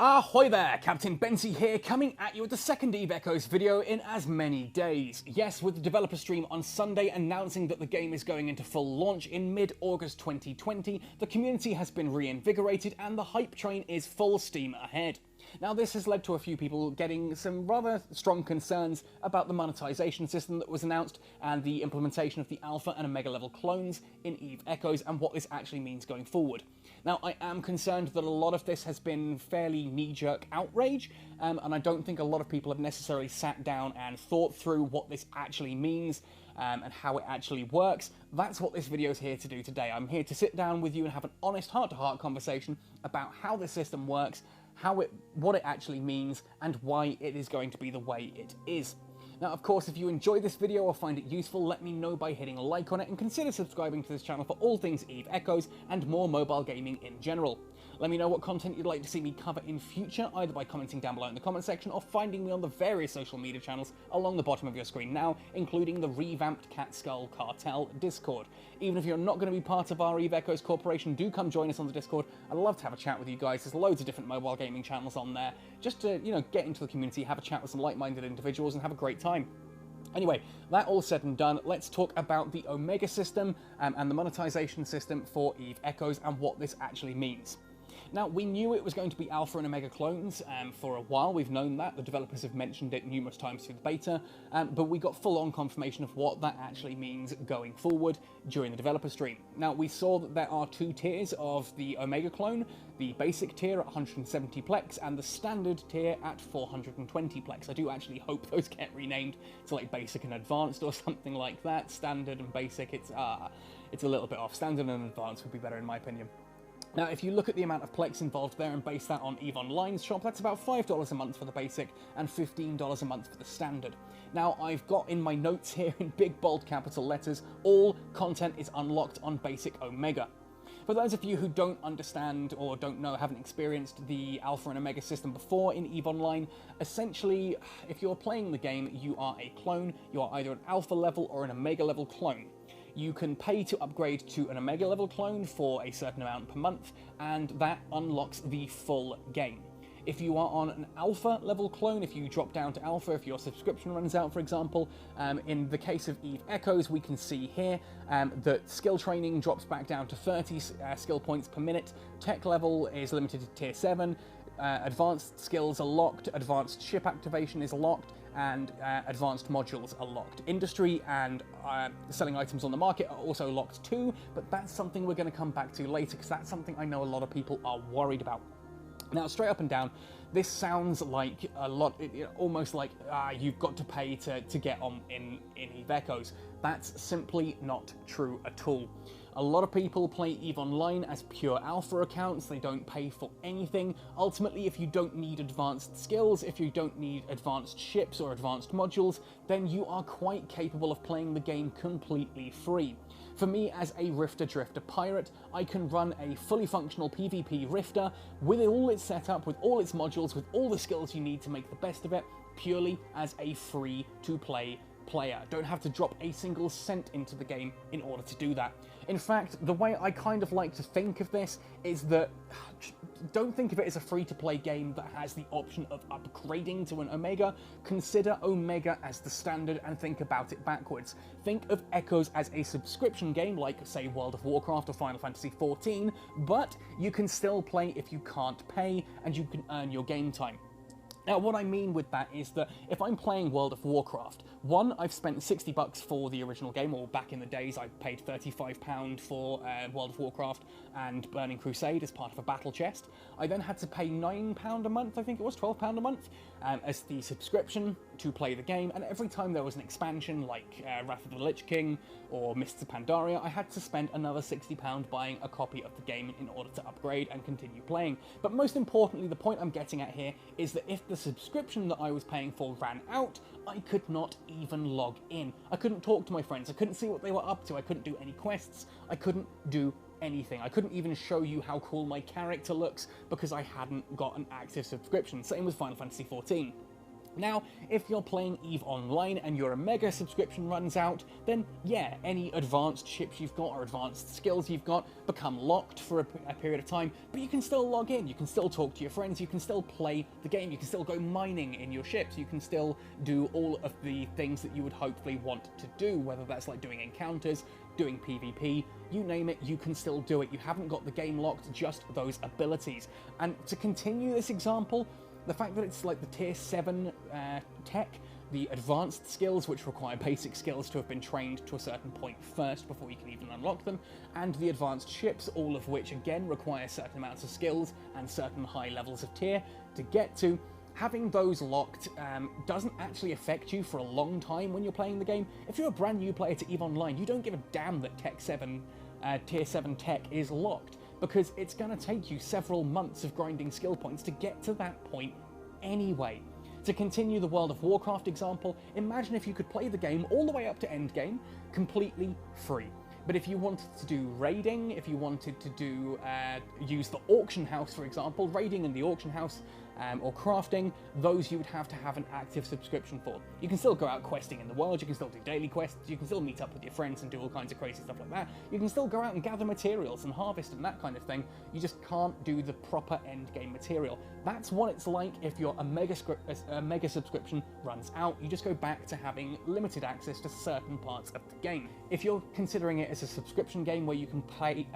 Ahoy there, Captain Benzi here, coming at you with the second Eve Echoes video in as many days. Yes, with the developer stream on Sunday announcing that the game is going into full launch in mid-August 2020, the community has been reinvigorated and the hype train is full steam ahead. Now this has led to a few people getting some rather strong concerns about the monetization system that was announced and the implementation of the alpha and omega level clones in Eve Echoes and what this actually means going forward. Now I am concerned that a lot of this has been fairly knee-jerk outrage, and I don't think a lot of people have necessarily sat down and thought through what this actually means and how it actually works. That's what this video is here to do today. I'm here to sit down with you and have an honest heart-to-heart conversation about how the system works, what it actually means, and why it is going to be the way it is. Now, of course, if you enjoy this video or find it useful, let me know by hitting a like on it and consider subscribing to this channel for all things Eve Echoes and more mobile gaming in general. Let me know what content you'd like to see me cover in future, either by commenting down below in the comment section or finding me on the various social media channels along the bottom of your screen now, including the revamped Cat Skull Cartel Discord. Even if you're not going to be part of our Eve Echoes Corporation, do come join us on the Discord. I'd love to have a chat with you guys. There's loads of different mobile gaming channels on there, just to, get into the community, have a chat with some like-minded individuals and have a great time. Anyway, that all said and done, let's talk about the Omega system and the monetization system for Eve Echoes and what this actually means. Now, we knew it was going to be alpha and omega clones for a while. We've known that. The developers have mentioned it numerous times through the beta, but we got full-on confirmation of what that actually means going forward during the developer stream. Now, we saw that there are two tiers of the omega clone, the basic tier at 170 plex and the standard tier at 420 plex. I do actually hope those get renamed to like basic and advanced or something like that. Standard and basic, it's a little bit off. Standard and advanced would be better in my opinion. Now, if you look at the amount of plex involved there and base that on EVE Online's shop, that's about $5 a month for the basic and $15 a month for the standard. Now, I've got in my notes here in big bold capital letters, all content is unlocked on basic Omega. For those of you who don't understand or don't know, haven't experienced the Alpha and Omega system before in EVE Online, essentially, if you're playing the game, you are a clone. You are either an Alpha level or an Omega level clone. You can pay to upgrade to an Omega level clone for a certain amount per month, and that unlocks the full game. If you are on an Alpha level clone, if you drop down to Alpha, if your subscription runs out, for example, in the case of Eve Echoes, we can see here that skill training drops back down to 30 skill points per minute, tech level is limited to tier 7, advanced skills are locked, advanced ship activation is locked, and advanced modules are locked. Industry and selling items on the market are also locked too, but that's something we're going to come back to later because that's something I know a lot of people are worried about. Now, straight up and down, this sounds like a lot, almost like you've got to pay to get on in Eve Echoes. That's simply not true at all. A lot of people play EVE Online as pure alpha accounts. They don't pay for anything. Ultimately, if you don't need advanced skills, if you don't need advanced ships or advanced modules, then you are quite capable of playing the game completely free. For me, as a Rifter Drifter pirate, I can run a fully functional PvP Rifter with all its setup, with all its modules, with all the skills you need to make the best of it, purely as a free-to-play player. Don't have to drop a single cent into the game in order to do that. In fact, the way I kind of like to think of this is that don't think of it as a free-to-play game that has the option of upgrading to an Omega. Consider Omega as the standard and think about it backwards. Think of Echoes as a subscription game like, say, World of Warcraft or Final Fantasy XIV, but you can still play if you can't pay and you can earn your game time. Now, what I mean with that is that if I'm playing World of Warcraft, one, I've spent $60 for the original game, or back in the days I paid £35 for World of Warcraft and Burning Crusade as part of a battle chest. I then had to pay £9 a month, I think it was, £12 a month, as the subscription to play the game, and every time there was an expansion like Wrath of the Lich King or Mists of Pandaria, I had to spend another £60 buying a copy of the game in order to upgrade and continue playing. But most importantly, the point I'm getting at here is that if the subscription that I was paying for ran out, I could not even log in. I couldn't talk to my friends, I couldn't see what they were up to, I couldn't do any quests, I couldn't do anything. I couldn't even show you how cool my character looks because I hadn't got an active subscription. Same with Final Fantasy XIV. Now, if you're playing EVE Online and your Omega subscription runs out, then yeah, any advanced ships you've got or advanced skills you've got become locked for a period of time, but you can still log in, you can still talk to your friends, you can still play the game, you can still go mining in your ships, you can still do all of the things that you would hopefully want to do, whether that's like doing encounters, doing PvP, you name it, you can still do it. You haven't got the game locked, just those abilities. And to continue this example, the fact that it's like the tier 7 tech, the advanced skills, which require basic skills to have been trained to a certain point first before you can even unlock them, and the advanced ships, all of which again require certain amounts of skills and certain high levels of tier to get to, having those locked doesn't actually affect you for a long time when you're playing the game. If you're a brand new player to EVE Online, you don't give a damn that tier 7 tech is locked, because it's going to take you several months of grinding skill points to get to that point anyway. To continue the World of Warcraft example, imagine if you could play the game all the way up to endgame completely free. But if you wanted to do raiding, if you wanted to do use the auction house, for example, raiding in the auction house, or crafting, those you would have to have an active subscription for. You can still go out questing in the world, you can still do daily quests, you can still meet up with your friends and do all kinds of crazy stuff like that. You can still go out and gather materials and harvest and that kind of thing. You just can't do the proper end game material. That's what it's like if your Omega subscription runs out. You just go back to having limited access to certain parts of the game. If you're considering it as a subscription game where you can play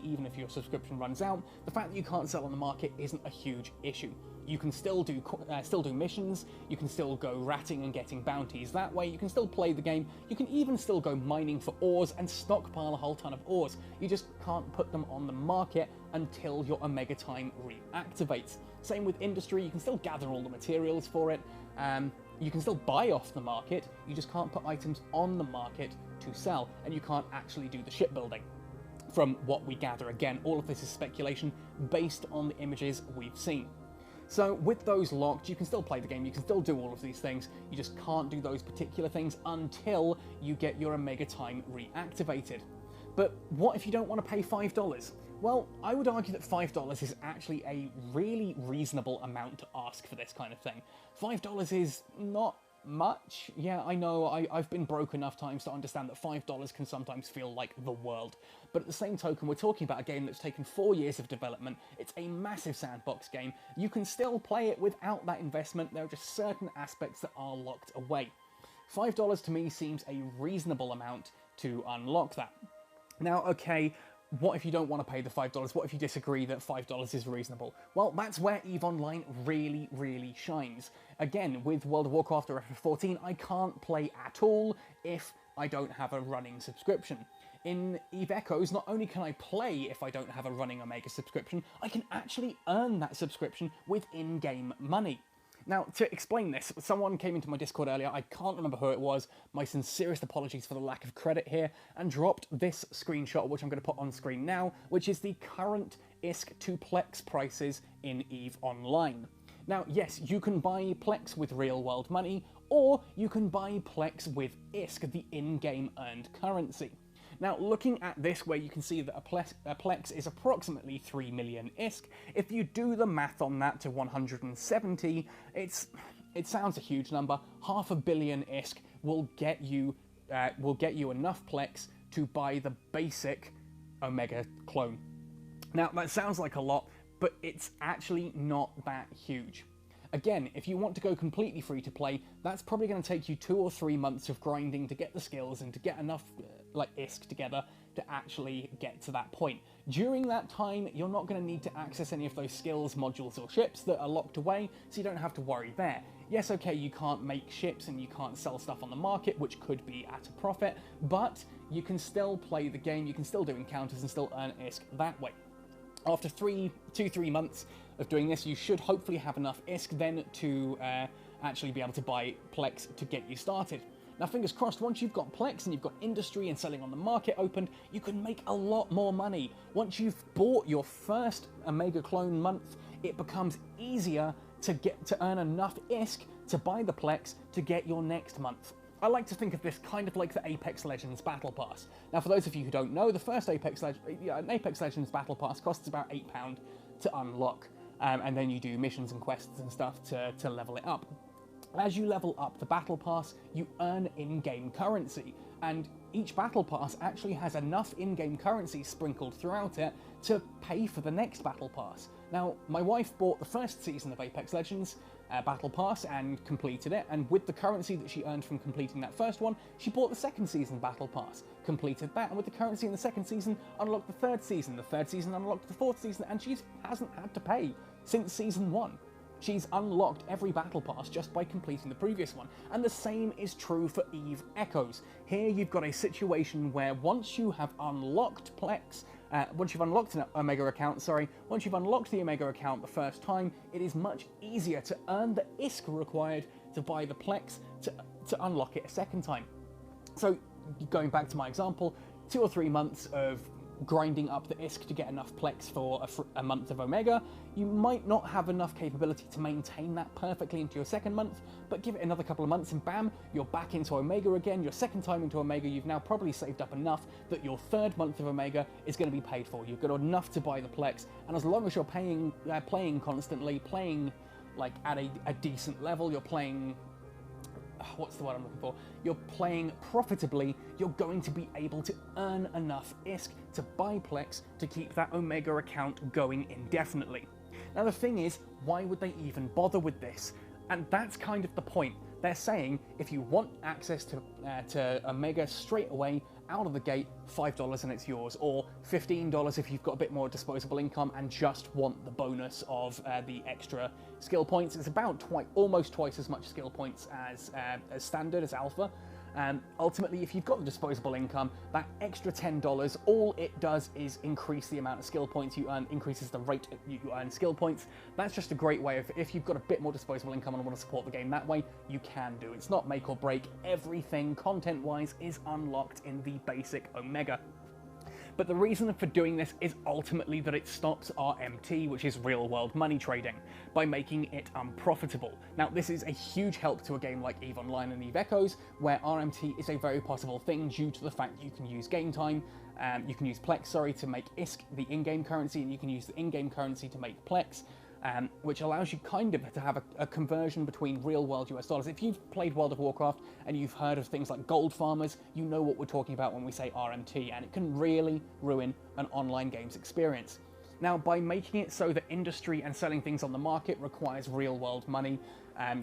even if your subscription runs out, the fact that you can't sell on the market isn't a huge issue. You can still do missions, you can still go ratting and getting bounties that way, you can still play the game, you can even still go mining for ores and stockpile a whole ton of ores. You just can't put them on the market until your Omega time reactivates. Same with industry, you can still gather all the materials for it, you can still buy off the market, you just can't put items on the market to sell, and you can't actually do the shipbuilding. From what we gather, again, all of this is speculation based on the images we've seen. So with those locked, you can still play the game, you can still do all of these things, you just can't do those particular things until you get your Omega time reactivated. But what if you don't want to pay $5? Well, I would argue that $5 is actually a really reasonable amount to ask for this kind of thing. $5 is not much. Yeah, I know, I've been broke enough times to understand that $5 can sometimes feel like the world. But at the same token, we're talking about a game that's taken 4 years of development. It's a massive sandbox game. You can still play it without that investment. There are just certain aspects that are locked away. $5 to me seems a reasonable amount to unlock that. Now, okay, what if you don't want to pay the $5? What if you disagree that $5 is reasonable? Well, that's where EVE Online really, really shines. Again, with World of Warcraft or FF14, I can't play at all if I don't have a running subscription. In EVE Echoes, not only can I play if I don't have a running Omega subscription, I can actually earn that subscription with in-game money. Now, to explain this, someone came into my Discord earlier, I can't remember who it was, my sincerest apologies for the lack of credit here, and dropped this screenshot, which I'm going to put on screen now, which is the current ISK to Plex prices in EVE Online. Now, yes, you can buy Plex with real-world money, or you can buy Plex with ISK, the in-game earned currency. Now, looking at this, where you can see that a Plex is approximately 3 million ISK, if you do the math on that to 170, it sounds a huge number. 500 million ISK will get you enough Plex to buy the basic Omega clone. Now, that sounds like a lot, but it's actually not that huge. Again, if you want to go completely free to play, that's probably going to take you 2 or 3 months of grinding to get the skills and to get enough ISK together to actually get to that point. During that time, you're not going to need to access any of those skills, modules, or ships that are locked away, so you don't have to worry there. Yes, okay, you can't make ships and you can't sell stuff on the market, which could be at a profit, but you can still play the game, you can still do encounters and still earn ISK that way. After 2-3 months of doing this, you should hopefully have enough ISK then to actually be able to buy Plex to get you started. Now, fingers crossed, once you've got Plex and you've got industry and selling on the market opened, you can make a lot more money. Once you've bought your first Omega clone month, it becomes easier to earn enough ISK to buy the Plex to get your next month. I like to think of this kind of like the Apex Legends Battle Pass. Now, for those of you who don't know, the first Apex Legends Battle Pass costs about £8 to unlock, and then you do missions and quests and stuff to level it up. As you level up the battle pass, you earn in-game currency, and each battle pass actually has enough in-game currency sprinkled throughout it to pay for the next battle pass. Now, my wife bought the first season of Apex Legends battle pass and completed it, and with the currency that she earned from completing that first one, she bought the second season battle pass, completed that, and with the currency in the second season, unlocked the third season unlocked the fourth season, and she hasn't had to pay since season 1. She's unlocked every battle pass just by completing the previous one, and the same is true for EVE Echoes. Here you've got a situation where once you have unlocked Plex, once you've unlocked an Omega account, once you've unlocked the Omega account the first time, it is much easier to earn the ISK required to buy the Plex to unlock it a second time. So, going back to my example, 2 or 3 months of grinding up the ISK to get enough Plex for a month of Omega, you might not have enough capability to maintain that perfectly into your second month, but give it another couple of months and bam, you're back into Omega again. Your second time into Omega, you've now probably saved up enough that your third month of Omega is going to be paid for. You've got enough to buy the Plex, and as long as you're playing constantly, playing like at a decent level, you're playing... what's the word I'm looking for? You're playing profitably, you're going to be able to earn enough ISK to buy Plex to keep that Omega account going indefinitely. Now the thing is, why would they even bother with this? And that's kind of the point. They're saying if you want access to Omega straight away, out of the gate, $5 and it's yours, or $15 if you've got a bit more disposable income and just want the bonus of the extra skill points. It's about almost twice as much skill points as standard, as alpha. Ultimately, if you've got the disposable income, that extra $10, all it does is increase the amount of skill points you earn, increases the rate you earn skill points. That's just a great way of, if you've got a bit more disposable income and want to support the game that way, you can do. It's not make or break. Everything content-wise is unlocked in the basic Omega. But the reason for doing this is ultimately that it stops RMT, which is real-world money trading, by making it unprofitable. Now, this is a huge help to a game like EVE Online and EVE Echoes, where RMT is a very possible thing due to the fact you can use game time, you can use Plex, to make ISK, the in-game currency, and you can use the in-game currency to make Plex. Which allows you kind of to have a conversion between real-world US dollars. If you've played World of Warcraft and you've heard of things like gold farmers, you know what we're talking about when we say RMT, and it can really ruin an online games experience. Now, by making it so that industry and selling things on the market requires real-world money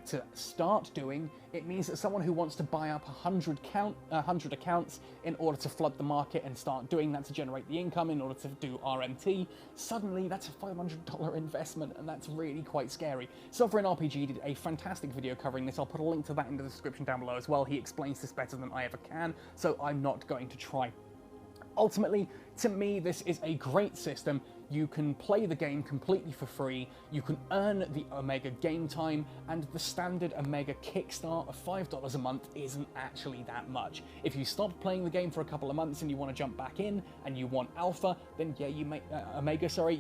to start doing, it means that someone who wants to buy up 100 accounts in order to flood the market and start doing that to generate the income in order to do RMT, suddenly that's a $500 investment, and that's really quite scary. Sovereign RPG did a fantastic video covering this. I'll put a link to that in the description down below as well. He explains this better than I ever can, so I'm not going to try. Ultimately, to me, this is a great system. You can play the game completely for free, you can earn the Omega game time, and the standard Omega kickstart of $5 a month isn't actually that much. If you stopped playing the game for a couple of months and you want to jump back in and you want Alpha, then yeah, you may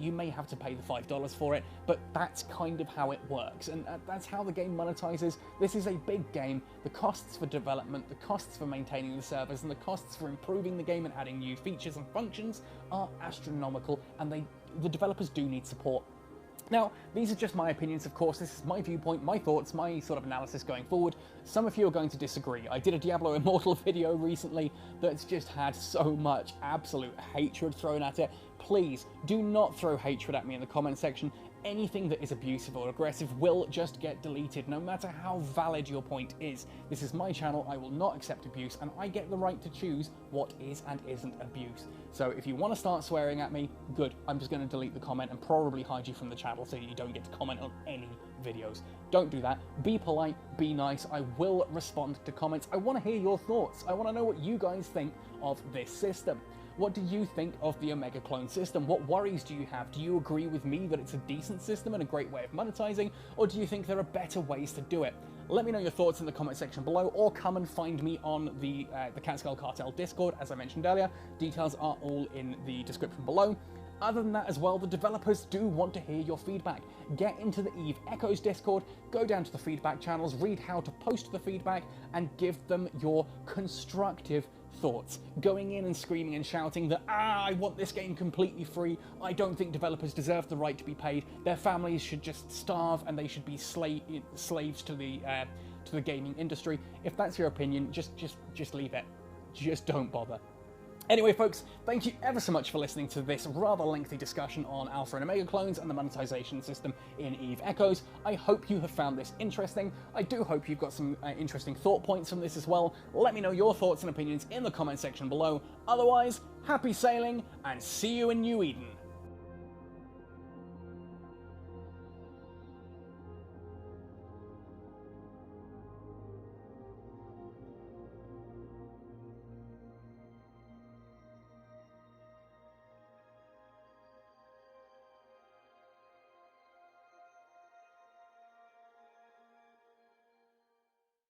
you may have to pay the $5 for it, but that's kind of how it works, and that's how the game monetizes. This is a big game. The costs for development, the costs for maintaining the servers, and the costs for improving the game and adding new features and functions are astronomical, and the developers do need support. Now, these are just my opinions, of course. This is my viewpoint, my thoughts, my sort of analysis going forward. Some of you are going to disagree. I did a Diablo Immortal video recently that's just had so much absolute hatred thrown at it. Please, do not throw hatred at me in the comment section. Anything that is abusive or aggressive will just get deleted, no matter how valid your point is. This is my channel, I will not accept abuse, and I get the right to choose what is and isn't abuse. So if you want to start swearing at me, good. I'm just going to delete the comment and probably hide you from the channel so you don't get to comment on any videos. Don't do that. Be polite, be nice. I will respond to comments. I want to hear your thoughts. I want to know what you guys think of this system. What do you think of the Omega clone system? What worries do you have? Do you agree with me that it's a decent system and a great way of monetizing, or do you think there are better ways to do it? Let me know your thoughts in the comment section below, or come and find me on the Catskill Cartel Discord, as I mentioned earlier. Details are all in the description below. Other than that as well, the developers do want to hear your feedback. Get into the EVE Echoes Discord, go down to the feedback channels, read how to post the feedback, and give them your constructive thoughts. Going in and screaming and shouting that, I want this game completely free, I don't think developers deserve the right to be paid, their families should just starve and they should be slaves to to the gaming industry. If that's your opinion, just leave it. Just don't bother. Anyway, folks, thank you ever so much for listening to this rather lengthy discussion on Alpha and Omega clones and the monetization system in Eve Echoes. I hope you have found this interesting. I do hope you've got some interesting thought points from this as well. Let me know your thoughts and opinions in the comment section below. Otherwise, happy sailing and see you in New Eden.